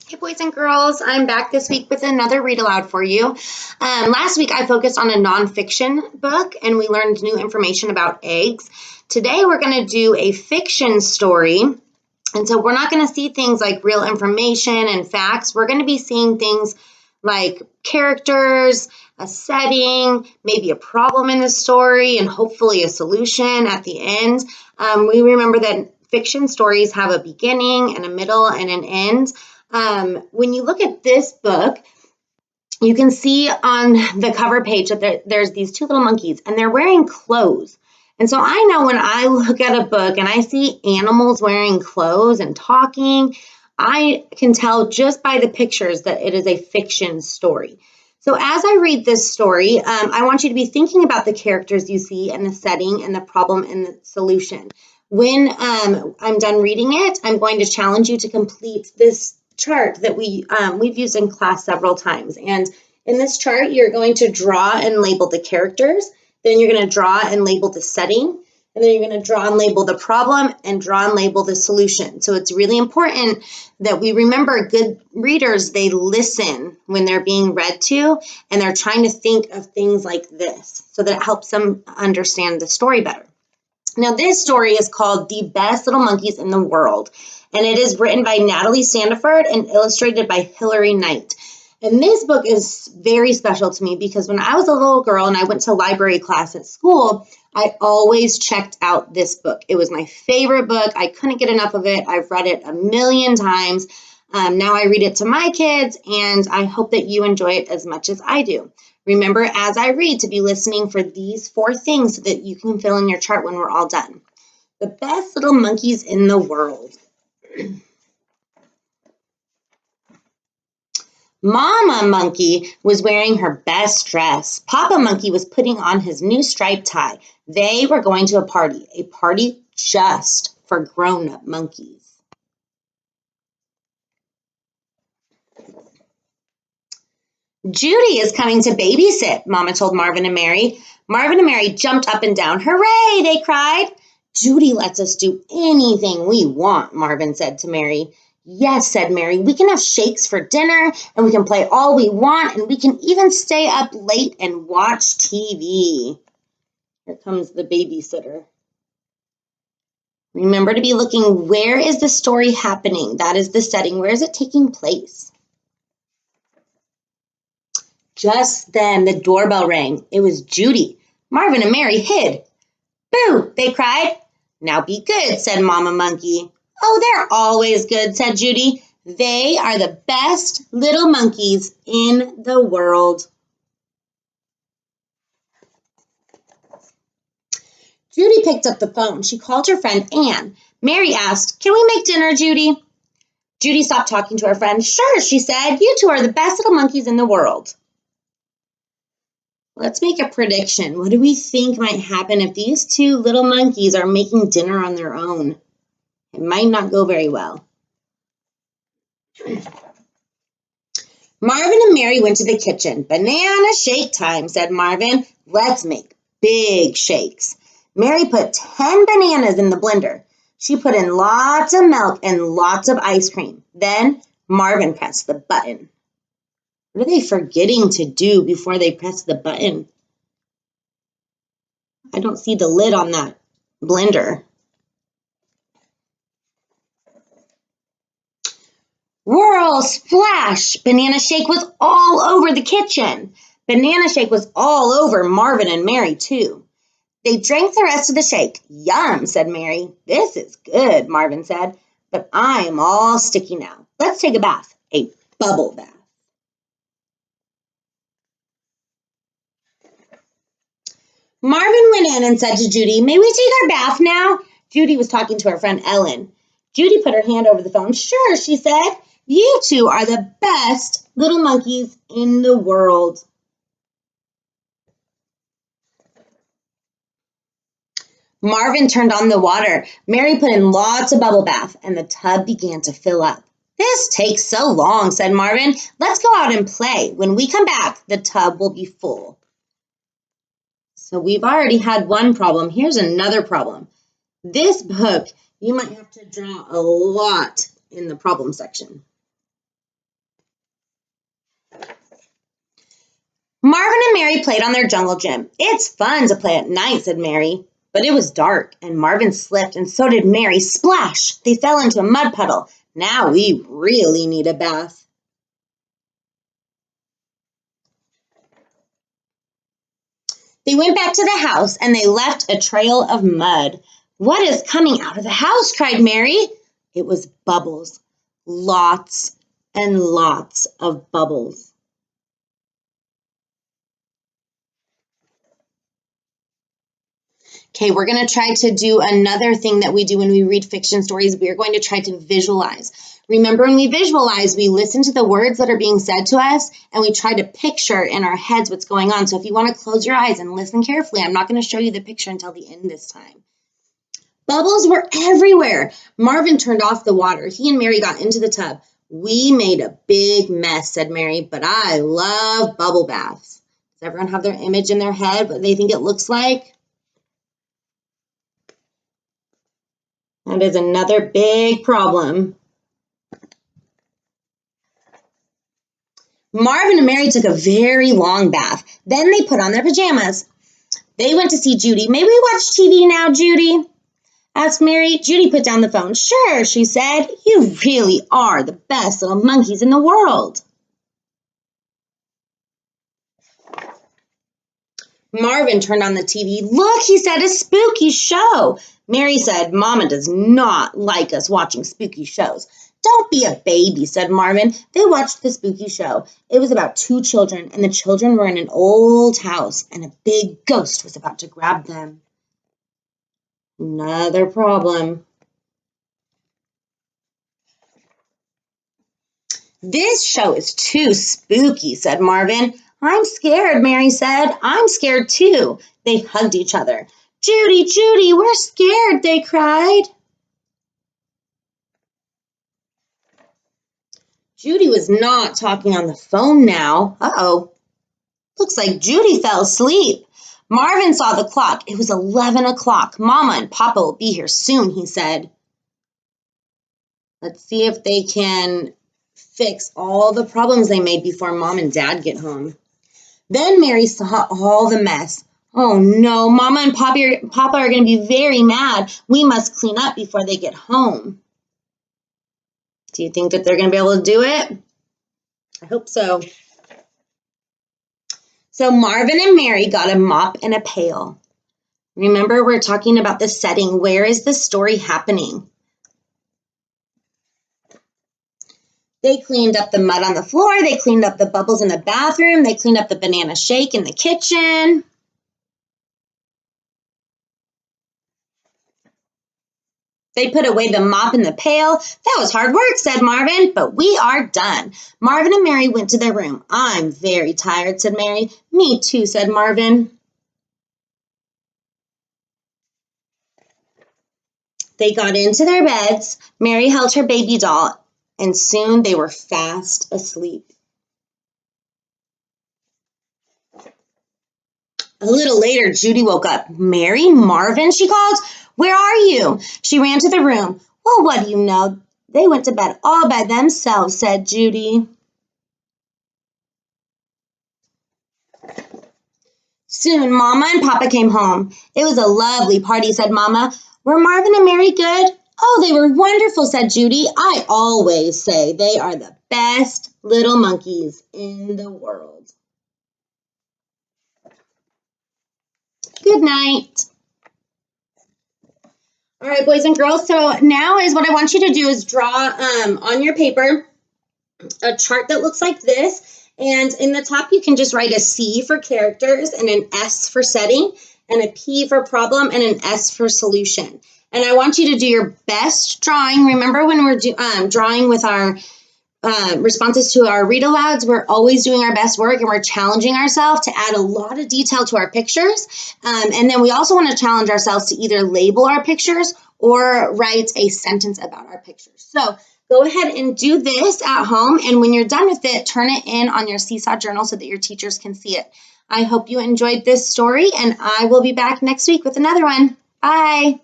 Hey, boys and girls, I'm back this week with another read aloud for you. Last week I focused on a nonfiction book and we learned new information about eggs. Today we're going to do a fiction story. And so we're not going to see things like real information and facts. We're going to be seeing things like characters, a setting, maybe a problem in the story, and hopefully a solution at the end. We remember that fiction stories have a beginning and a middle and an end. When you look at this book, you can see on the cover page that there's these two little monkeys and they're wearing clothes. And so I know when I look at a book and I see animals wearing clothes and talking, I can tell just by the pictures that it is a fiction story. So as I read this story, I want you to be thinking about the characters you see and the setting and the problem and the solution. When I'm done reading it, I'm going to challenge you to complete this chart that we've used in class several times. And in this chart, you're going to draw and label the characters. Then you're going to draw and label the setting. And then you're going to draw and label the problem and draw and label the solution. So it's really important that we remember good readers, they listen when they're being read to, and they're trying to think of things like this so that it helps them understand the story better. Now, this story is called The Best Little Monkeys in the World, and it is written by Natalie Sandiford and illustrated by Hilary Knight. And this book is very special to me because when I was a little girl and I went to library class at school, I always checked out this book. It was my favorite book. I couldn't get enough of it. I've read it a million times. Now I read it to my kids, and I hope that you enjoy it as much as I do. Remember, as I read, to be listening for these 4 things so that you can fill in your chart when we're all done. The best little monkeys in the world. Mama Monkey was wearing her best dress. Papa Monkey was putting on his new striped tie. They were going to a party just for grown-up monkeys. Judy is coming to babysit, Mama told Marvin and Mary. Marvin and Mary jumped up and down. Hooray, they cried. Judy lets us do anything we want, Marvin said to Mary. Yes, said Mary, we can have shakes for dinner, and we can play all we want, and we can even stay up late and watch TV. Here comes the babysitter. Remember to be looking, where is the story happening? That is the setting. Where is it taking place? Just then, the doorbell rang. It was Judy. Marvin and Mary hid. Boo, they cried. Now be good, said Mama Monkey. Oh, they're always good, said Judy. They are the best little monkeys in the world. Judy picked up the phone. She called her friend Anne. Mary asked, "Can we make dinner, Judy?" Judy stopped talking to her friend. "Sure," she said. "You two are the best little monkeys in the world." Let's make a prediction. What do we think might happen if these 2 little monkeys are making dinner on their own? It might not go very well. Marvin and Mary went to the kitchen. "Banana shake time," said Marvin. "Let's make big shakes." Mary put 10 bananas in the blender. She put in lots of milk and lots of ice cream. Then Marvin pressed the button. What are they forgetting to do before they press the button? I don't see the lid on that blender. Whirl, splash! Banana Shake was all over the kitchen. Banana Shake was all over Marvin and Mary, too. They drank the rest of the shake. "Yum," said Mary. "This is good," Marvin said. "But I am all sticky now. Let's take a bath, a bubble bath." Marvin went in and said to Judy, "May we take our bath now?" Judy was talking to her friend Ellen. Judy put her hand over the phone. "Sure," she said. "You two are the best little monkeys in the world." Marvin turned on the water. Mary put in lots of bubble bath, and the tub began to fill up. "This takes so long," said Marvin. "Let's go out and play. When we come back, the tub will be full." So we've already had one problem. Here's another problem. This book, you might have to draw a lot in the problem section. Marvin and Mary played on their jungle gym. It's fun to play at night, said Mary. But it was dark, and Marvin slipped, and so did Mary. Splash! They fell into a mud puddle. Now we really need a bath. They went back to the house, and they left a trail of mud. What is coming out of the house? Cried Mary. It was bubbles. Lots and lots of bubbles. Okay, we're going to try to do another thing that we do when we read fiction stories. We are going to try to visualize. Remember, when we visualize, we listen to the words that are being said to us, and we try to picture in our heads what's going on. So if you want to close your eyes and listen carefully, I'm not going to show you the picture until the end this time. Bubbles were everywhere. Marvin turned off the water. He and Mary got into the tub. We made a big mess, said Mary, but I love bubble baths. Does everyone have their image in their head, what they think it looks like? That is another big problem. Marvin and Mary took a very long bath. Then they put on their pajamas. They went to see Judy. May we watch TV now, Judy? Asked Mary. Judy put down the phone. Sure, she said. You really are the best little monkeys in the world. Marvin turned on the TV. Look, he said, a spooky show. Mary said, Mama does not like us watching spooky shows. Don't be a baby, said Marvin. They watched the spooky show. It was about two children, and the children were in an old house, and a big ghost was about to grab them. Another problem. This show is too spooky, said Marvin. I'm scared, Mary said. I'm scared too. They hugged each other. Judy, Judy, we're scared, they cried. Judy was not talking on the phone now. Uh-oh. Looks like Judy fell asleep. Marvin saw the clock. It was 11 o'clock. Mama and Papa will be here soon, he said. Let's see if they can fix all the problems they made before Mom and Dad get home. Then Mary saw all the mess. Oh no, Mama and Papa are going to be very mad. We must clean up before they get home. Do you think that they're going to be able to do it? I hope so. So Marvin and Mary got a mop and a pail. Remember, we're talking about the setting. Where is the story happening? They cleaned up the mud on the floor. They cleaned up the bubbles in the bathroom. They cleaned up the banana shake in the kitchen. They put away the mop in the pail. That was hard work, said Marvin, but we are done. Marvin and Mary went to their room. I'm very tired, said Mary. Me too, said Marvin. They got into their beds. Mary held her baby doll, and soon they were fast asleep. A little later, Judy woke up. Mary, Marvin, she called. Where are you? She ran to the room. Well, what do you know? They went to bed all by themselves, said Judy. Soon, Mama and Papa came home. It was a lovely party, said Mama. Were Marvin and Mary good? Oh, they were wonderful, said Judy. I always say they are the best little monkeys in the world. Good night. All right, boys and girls, so now is what I want you to do is draw on your paper a chart that looks like this. And in the top, you can just write a C for characters and an S for setting and a P for problem and an S for solution. And I want you to do your best drawing. Remember when we're drawing with our responses to our read alouds, we're always doing our best work and we're challenging ourselves to add a lot of detail to our pictures. And then we also want to challenge ourselves to either label our pictures or write a sentence about our pictures. So go ahead and do this at home. And when you're done with it, turn it in on your Seesaw journal so that your teachers can see it. I hope you enjoyed this story, and I will be back next week with another one. Bye.